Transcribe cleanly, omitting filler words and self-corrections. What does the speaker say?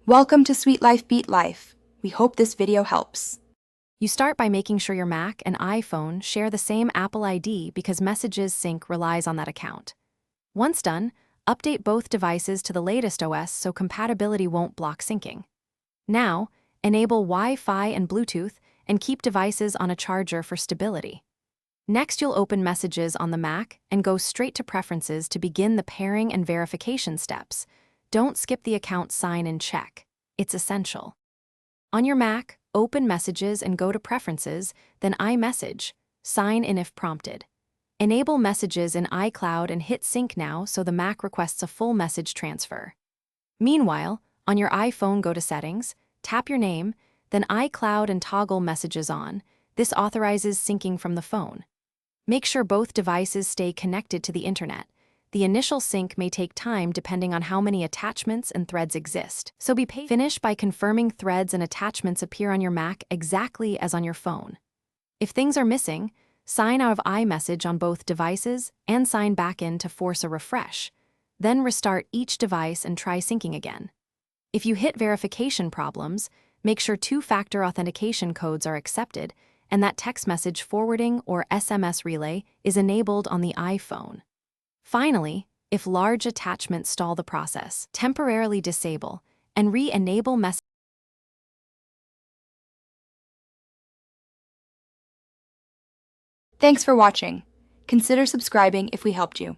Welcome to Sweet Life Beat Life. We hope this video helps. You start by making sure your Mac and iPhone share the same Apple ID because Messages sync relies on that account. Once done, update both devices to the latest OS so compatibility won't block syncing. Now, enable Wi-Fi and Bluetooth and keep devices on a charger for stability. Next, you'll open Messages on the Mac and go straight to Preferences to begin the pairing and verification steps. Don't skip the account sign and check. It's essential. On your Mac, open Messages and go to Preferences, then iMessage. Sign in if prompted. Enable Messages in iCloud and hit Sync now so the Mac requests a full message transfer. Meanwhile, on your iPhone, go to Settings, tap your name, then iCloud and toggle Messages on. This authorizes syncing from the phone. Make sure both devices stay connected to the internet. The initial sync may take time depending on how many attachments and threads exist, so be patient. Finish by confirming threads and attachments appear on your Mac exactly as on your phone. If things are missing, sign out of iMessage on both devices and sign back in to force a refresh. Then restart each device and try syncing again. If you hit verification problems, make sure two-factor authentication codes are accepted and that text message forwarding or SMS relay is enabled on the iPhone. Finally, if large attachments stall the process, temporarily disable and re-enable messages. Thanks for watching. Consider subscribing if we helped you.